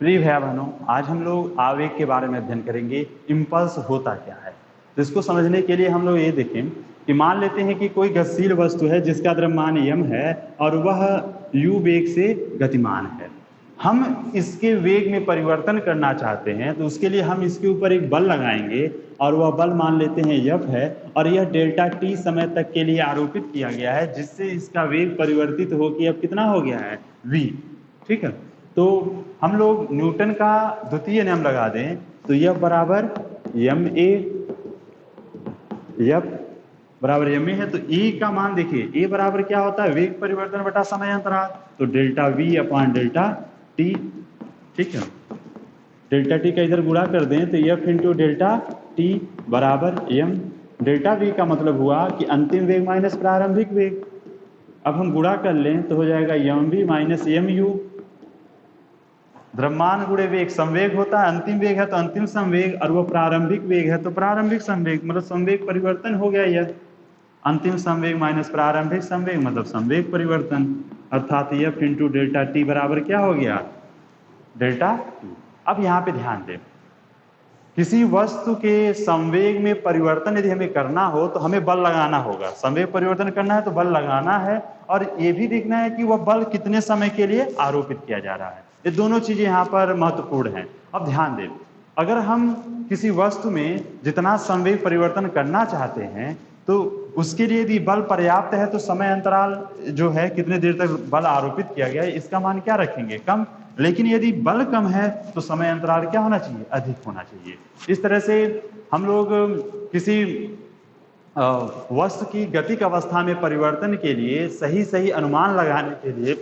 प्रिय भैया बहनों, आज हम लोग आवेग के बारे में अध्ययन करेंगे। इम्पल्स होता क्या है, तो इसको समझने के लिए हम लोग ये देखें कि मान लेते हैं कि कोई गतिशील वस्तु है जिसका द्रव्यमान m है और वह u वेग से गतिमान है। हम इसके वेग में परिवर्तन करना चाहते हैं, तो उसके लिए हम इसके ऊपर एक बल लगाएंगे और वह बल मान लेते हैं F है और यह डेल्टा t समय तक के लिए आरोपित किया गया है, जिससे इसका वेग परिवर्तित होकर अब कितना हो गया है, v। ठीक है, तो हम लोग न्यूटन का द्वितीय नियम लगा दें तो F बराबर एम ए, F बराबर एम ए है तो E का मान देखिए, E बराबर क्या होता है, वेग परिवर्तन बटा समय अंतराल, तो delta V upon delta T. ठीक है, डेल्टा टी का इधर गुणा कर दें तो F इंटू डेल्टा टी बराबर एम। डेल्टा V का मतलब हुआ कि अंतिम वेग माइनस प्रारंभिक वेग। अब हम गुणा कर लें तो हो जाएगा m v minus m u. द्रव्यमान गुणे वेग संवेग होता है, अंतिम वेग है तो अंतिम संवेग, और वो प्रारंभिक वेग है तो प्रारंभिक संवेग, मतलब संवेग परिवर्तन हो गया। यह अंतिम संवेग माइनस प्रारंभिक संवेग मतलब संवेग परिवर्तन, अर्थात F इंटू डेल्टा टी बराबर क्या हो गया, डेल्टा टी। अब यहाँ पे ध्यान दें, किसी वस्तु के संवेग में परिवर्तन यदि हमें करना हो तो हमें बल लगाना होगा। संवेग परिवर्तन करना है तो बल लगाना है, और ये भी देखना है कि वह बल कितने समय के लिए आरोपित किया जा रहा है। ये दोनों चीजें यहाँ पर महत्वपूर्ण हैं। अब ध्यान दें, अगर हम किसी वस्तु में जितना संवेग परिवर्तन करना चाहते हैं तो उसके लिए यदि बल पर्याप्त है तो समय अंतराल जो है, कितने देर तक बल आरोपित किया गया है, इसका मान क्या रखेंगे, कम। लेकिन यदि बल कम है तो समय अंतराल क्या होना चाहिए, अधिक होना चाहिए। इस तरह से हम लोग किसी वस्तु की गतिक अवस्था में परिवर्तन के लिए सही अनुमान लगाने के लिए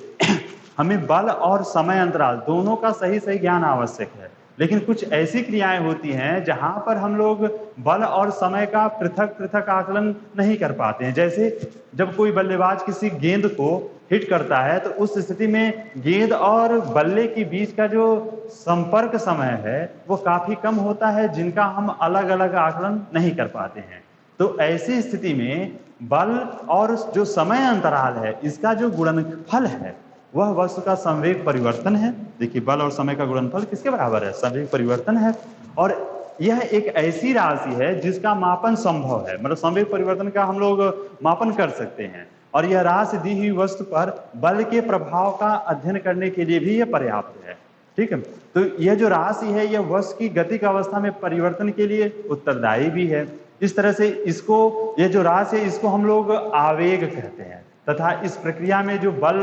हमें बल और समय अंतराल दोनों का सही ज्ञान आवश्यक है। लेकिन कुछ ऐसी क्रियाएं होती हैं जहां पर हम लोग बल और समय का पृथक आकलन नहीं कर पाते हैं। जैसे जब कोई बल्लेबाज किसी गेंद को हिट करता है तो उस स्थिति में गेंद और बल्ले के बीच का जो संपर्क समय है वो काफी कम होता है, जिनका हम अलग अलग आकलन नहीं कर पाते हैं। तो ऐसी स्थिति में बल और जो समय अंतराल है, इसका जो गुणनफल है वह वस्तु का संवेग परिवर्तन है। देखिए, बल और समय का गुणनफल किसके बराबर है, संवेग परिवर्तन है। और यह एक ऐसी राशि है जिसका मापन संभव है, मतलब संवेग परिवर्तन का हम लोग मापन कर सकते हैं, और यह राशि दी हुई वस्तु पर बल के प्रभाव का अध्ययन करने के लिए भी यह पर्याप्त है। ठीक है, तो यह जो राशि है यह वस्तु की गतिक अवस्था में परिवर्तन के लिए उत्तरदायी भी है। इस तरह से इसको, यह जो राशि है इसको हम लोग आवेग कहते हैं, तथा इस प्रक्रिया में जो बल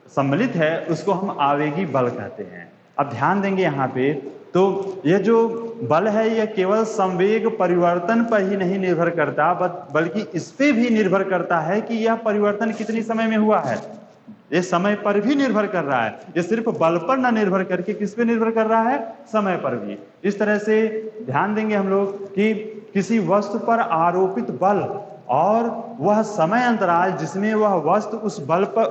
सम्मिलित है उसको हम आवेगी बल कहते हैं। अब ध्यान देंगे यहाँ पे, तो यह जो बल है यह केवल संवेग परिवर्तन पर ही नहीं निर्भर करता, बल्कि इस पे भी निर्भर करता है कि यह परिवर्तन कितने समय में हुआ है। ये समय पर भी निर्भर कर रहा है, ये सिर्फ बल पर ना निर्भर करके किस पे निर्भर कर रहा है, समय पर भी। इस तरह से ध्यान देंगे हम लोग कि किसी वस्तु पर आरोपित बल और वह समय अंतराल जिसमें वह वस्तु उस बल पर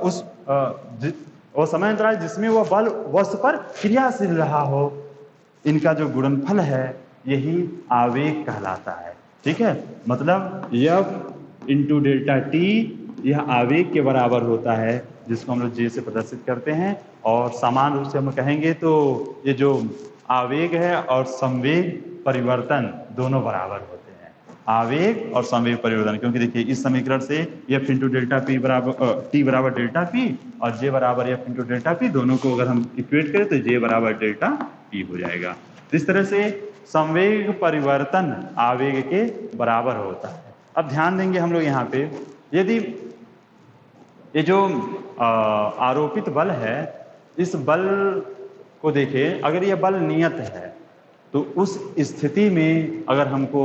वो समय अंतराल जिसमें वह बल वस्तु पर क्रियाशील रहा हो, इनका जो गुणनफल है यही आवेग कहलाता है। ठीक है, मतलब F इंटू डेल्टा टी यह आवेग के बराबर होता है, जिसको हम लोग J से प्रदर्शित करते हैं। और समान रूप से हम कहेंगे तो ये जो आवेग है और संवेग परिवर्तन दोनों बराबर होते हैं, आवेग और संवेग परिवर्तन। क्योंकि देखिए इस समीकरण से F इंटू डेल्टा पी बराबर T बराबर डेल्टा पी और J बराबर F इंटू डेल्टा पी, दोनों को अगर हम इक्वेट करें तो J बराबर डेल्टा पी हो जाएगा। इस तरह से संवेग परिवर्तन आवेग के बराबर होता है। अब ध्यान देंगे हम लोग यहाँ पे, यदि ये जो आरोपित बल है, इस बल को देखें, अगर यह बल नियत है तो उस स्थिति में अगर हमको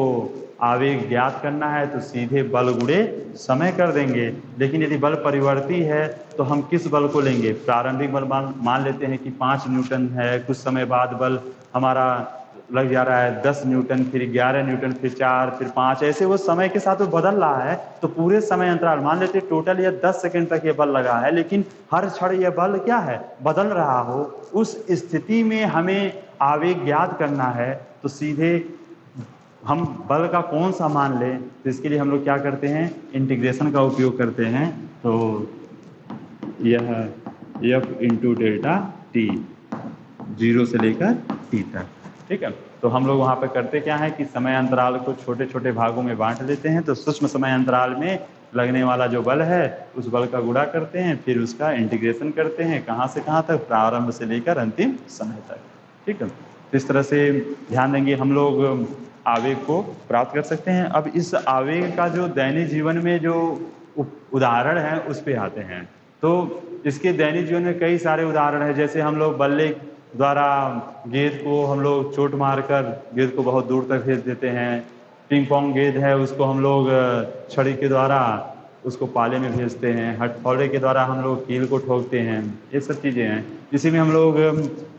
आवेग ज्ञात करना है तो सीधे बल गुणे समय कर देंगे। लेकिन यदि बल परिवर्ती है तो हम किस बल को लेंगे, प्रारंभिक बल मान लेते हैं कि 5 न्यूटन है, कुछ समय बाद बल हमारा लग जा रहा है 10 न्यूटन, फिर 11 न्यूटन, फिर 4, फिर 5, ऐसे वो समय के साथ वो बदल रहा है। तो पूरे समय अंतराल मान लेते टोटल यह 10 सेकंड तक ये बल लगा है, लेकिन हर क्षण यह बल क्या है, बदल रहा हो। उस स्थिति में हमें आवेग ज्ञात करना है तो सीधे हम बल का कौन सा मान लें, तो इसके लिए हम लोग क्या करते हैं, इंटीग्रेशन का उपयोग करते हैं। तो यह F इंटू डेल्टा टी 0 से लेकर t तक। ठीक है, तो हम लोग वहाँ पे करते क्या है कि समय अंतराल को छोटे छोटे भागों में बांट लेते हैं। तो सूक्ष्म समय अंतराल में लगने वाला जो बल है उस बल का गुणा करते हैं, फिर उसका इंटीग्रेशन करते हैं कहाँ से कहाँ तक, प्रारंभ से लेकर अंतिम समय तक। ठीक है, तो इस तरह से ध्यान देंगे हम लोग आवेग को प्राप्त कर सकते हैं। अब इस आवेग का जो दैनिक जीवन में जो उदाहरण है उस पे आते हैं। तो इसके दैनिक जीवन में कई सारे उदाहरण हैं, जैसे हम लोग बल्ले द्वारा गेंद को हम लोग चोट मारकर गेंद को बहुत दूर तक भेज देते हैं। पिंग पोंग गेंद है उसको हम लोग छड़ी के द्वारा उसको पाले में भेजते हैं। हथौड़े के द्वारा हम लोग कील को ठोकते हैं। ये सब चीज़ें हैं। इसी में हम लोग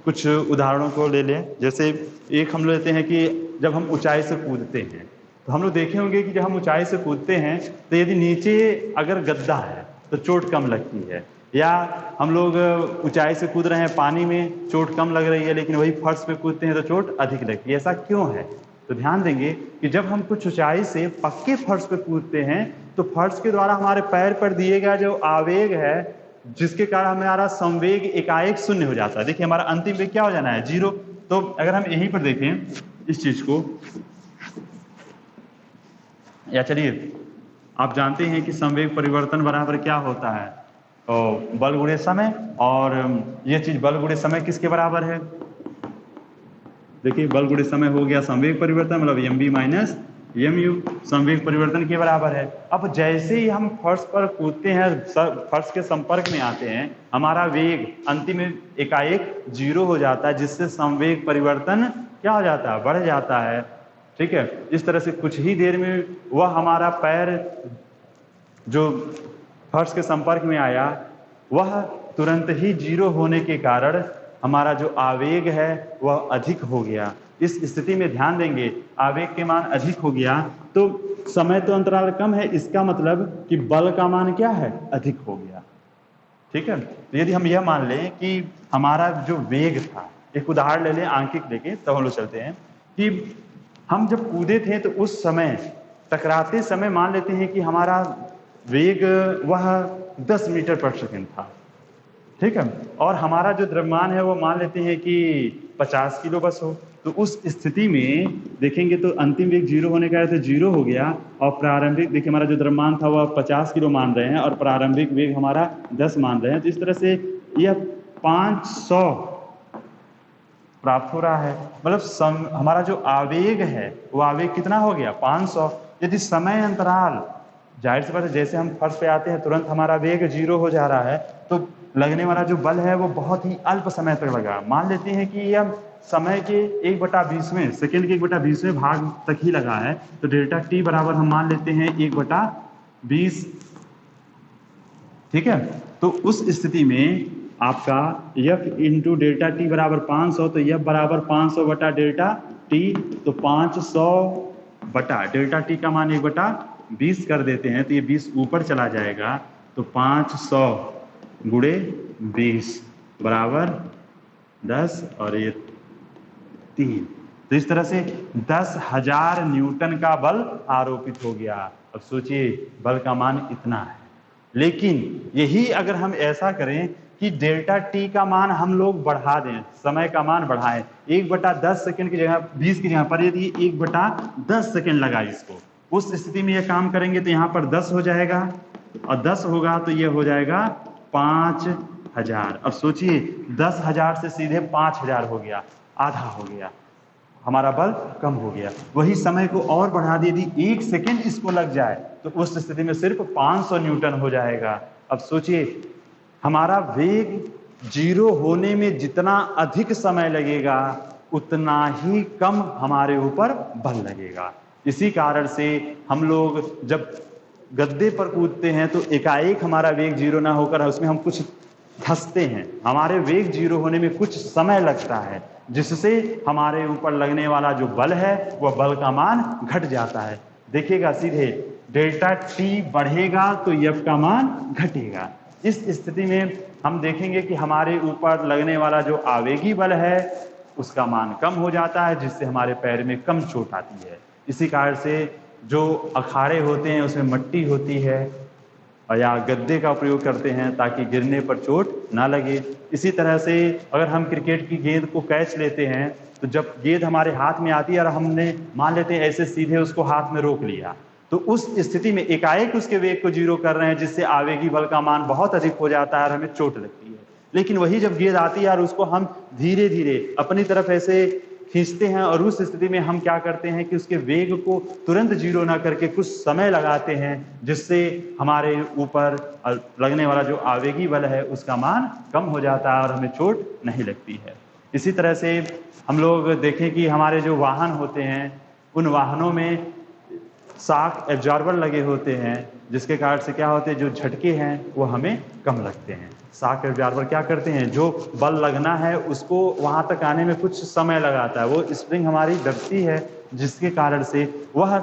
कुछ उदाहरणों को ले लें। जैसे एक हम लेते हैं कि जब हम ऊंचाई से कूदते हैं, तो हम लोग देखे होंगे कि जब हम ऊंचाई से कूदते हैं तो यदि नीचे अगर गद्दा है तो चोट कम लगती है, या हम लोग ऊंचाई से कूद रहे हैं पानी में, चोट कम लग रही है, लेकिन वही फर्श पे कूदते हैं तो चोट अधिक लगती है। ऐसा क्यों है? तो ध्यान देंगे कि जब हम कुछ ऊंचाई से पक्के फर्श पे कूदते हैं तो फर्श के द्वारा हमारे पैर पर दिए गया जो आवेग है, जिसके कारण हमारा संवेग एकाएक शून्य हो जाता है। देखिए हमारा अंतिम वेग क्या हो जाना है? 0। तो अगर हम यहीं पर देखें इस चीज को, या चलिए आप जानते हैं कि संवेग परिवर्तन बराबर क्या होता है? तो बल गुणे समय, और ये चीज बल गुणे समय किसके बराबर है? देखिए बल गुणे समय हो गया संवेग परिवर्तन, मतलब mv माइनस mu संवेग परिवर्तन के बराबर है। अब जैसे ही हम फर्श पर कूदते हैं, फर्श के संपर्क में आते हैं, हमारा वेग अंतिम एकाएक 0 हो जाता है, जिससे संवेग परिवर्तन क्या हो जाता है? बढ़ जाता है। ठीक है, इस तरह से कुछ ही देर में वह हमारा पैर जो फर्श के संपर्क में आया वह तुरंत ही 0 होने के कारण हमारा जो आवेग है वह अधिक हो गया। इस स्थिति में ध्यान देंगे आवेग के मान अधिक हो गया तो समय तो अंतराल कम है, इसका मतलब कि बल का मान क्या है? अधिक हो गया। ठीक है, तो यदि हम यह मान लें कि हमारा जो वेग था, एक उदाहरण ले लें आंकिक लेके, तब हम लोग चलते हैं कि हम जब कूदे थे तो उस समय टकराते समय मान लेते हैं कि हमारा वेग वह 10 मीटर पर सेकंड था। ठीक है, और हमारा जो द्रव्यमान है वो मान लेते हैं कि 50 किलो बस हो। तो उस स्थिति में देखेंगे तो अंतिम वेग 0 होने का है तो 0 हो गया, और प्रारंभिक देखिए हमारा जो द्रव्यमान था वह 50 किलो मान रहे हैं और प्रारंभिक वेग हमारा 10 मान रहे हैं। तो इस तरह से यह 500 प्राप्त हो रहा है। मतलब हमारा जो आवेग है वो आवेग कितना हो गया? 500। यदि समय अंतराल, जाहिर सी बात है जैसे हम फर्श पे आते हैं तुरंत हमारा वेग 0 हो जा रहा है, तो लगने वाला जो बल है वो बहुत ही अल्प समय तक लगा। मान लेते हैं कि यह समय के 1/20वें सेकेंड के 1/20वें भाग तक ही लगा है, तो डेल्टा टी बराबर हम मान लेते हैं 1/20। ठीक है, तो उस स्थिति में आपका F इंटू डेल्टा टी बराबर 500, तो F बराबर 500 बटा डेल्टा टी, तो 500 बटा डेल्टा टी का मान 1/20 कर देते हैं, तो ये 20 ऊपर चला जाएगा, तो 500 गुणे 20 बराबर 10 और ये 3। तो इस तरह से 10,000 न्यूटन का बल आरोपित हो गया। अब सोचिए बल का मान इतना है, लेकिन यही अगर हम ऐसा करें कि डेल्टा टी का मान हम लोग बढ़ा दें, समय का मान बढ़ाएं, 1/10 सेकेंड की जगह 20 की जगह पर यदि 1/10 सेकेंड लगा इसको, उस स्थिति में ये काम करेंगे तो यहाँ पर 10 हो जाएगा, और 10 होगा तो ये हो जाएगा 5,000। अब सोचिए 10,000 से सीधे 5,000 हो गया, आधा हो गया, हमारा बल कम हो गया। वही समय को और बढ़ा दिए, यदि 1 सेकेंड इसको लग जाए तो उस स्थिति में सिर्फ 500 न्यूटन हो जाएगा। अब सोचिए हमारा वेग 0 होने में जितना अधिक समय लगेगा उतना ही कम हमारे ऊपर बल लगेगा। इसी कारण से हम लोग जब गद्दे पर कूदते हैं तो एकाएक हमारा वेग 0 ना होकर उसमें हम कुछ धंसते हैं, हमारे वेग 0 होने में कुछ समय लगता है, जिससे हमारे ऊपर लगने वाला जो बल है वह बल का मान घट जाता है। देखिएगा सीधे डेल्टा टी बढ़ेगा तो एफ का मान घटेगा। इस स्थिति में हम देखेंगे कि हमारे ऊपर लगने वाला जो आवेगी बल है उसका मान कम हो जाता है, जिससे हमारे पैर में कम चोट आती है। इसी कारण से जो अखाड़े होते हैं उसमें मट्टी होती है, या गद्दे का प्रयोग करते हैं ताकि गिरने पर चोट ना लगे। इसी तरह से अगर हम क्रिकेट की गेंद को कैच लेते हैं तो जब गेंद हमारे हाथ में आती है और हमने मान लेते हैं ऐसे सीधे उसको हाथ में रोक लिया, तो उस स्थिति में एकाएक उसके वेग को जीरो कर रहे हैं, जिससे आवेगी बल का मान बहुत अधिक हो जाता है और हमें चोट लगती है। लेकिन वही जब गेंद आती है और उसको हम धीरे धीरे अपनी तरफ ऐसे खींचते हैं और उस स्थिति में हम क्या करते हैं कि उसके वेग को तुरंत जीरो ना करके कुछ समय लगाते हैं, जिससे हमारे ऊपर लगने वाला जो आवेगी बल है उसका मान कम हो जाता है और हमें चोट नहीं लगती है। इसी तरह से हम लोग देखें कि हमारे जो वाहन होते हैं उन वाहनों में शॉक एब्जॉर्बर लगे होते हैं, जिसके कारण से क्या होते हैं, जो झटके हैं वो हमें कम लगते हैं। शॉक एब्जॉर्बर क्या करते हैं, जो बल लगना है उसको वहां तक आने में कुछ समय लगाता है, वो स्प्रिंग हमारी दबती है, जिसके कारण से वह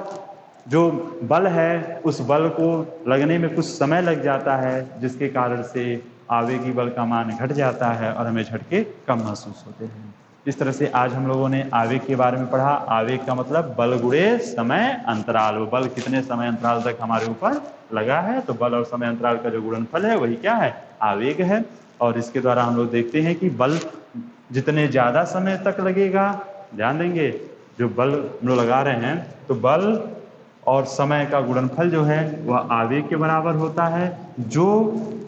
जो बल है उस बल को लगने में कुछ समय लग जाता है, जिसके कारण से आवेगी बल का मान घट जाता है और हमें झटके कम महसूस होते हैं। इस तरह से आज हम लोगों ने आवेग के बारे में पढ़ा। आवेग का मतलब बल गुणे समय अंतराल, वो बल कितने समय अंतराल तक हमारे ऊपर लगा है, तो बल और समय अंतराल का जो गुणनफल है वही क्या है, आवेग है। और इसके द्वारा हम लोग देखते हैं कि बल जितने ज्यादा समय तक लगेगा, ध्यान देंगे जो बल हम लोग लगा रहे हैं, तो बल और समय का गुणनफल जो है वह आवेग के बराबर होता है, जो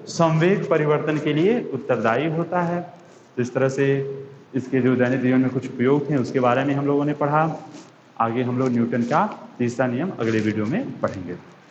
संवेग परिवर्तन के लिए उत्तरदायी होता है। तो इस तरह से इसके जो दैनिक जीवन में कुछ उपयोग हैं उसके बारे में हम लोगों ने पढ़ा। आगे हम लोग न्यूटन का तीसरा नियम अगले वीडियो में पढ़ेंगे।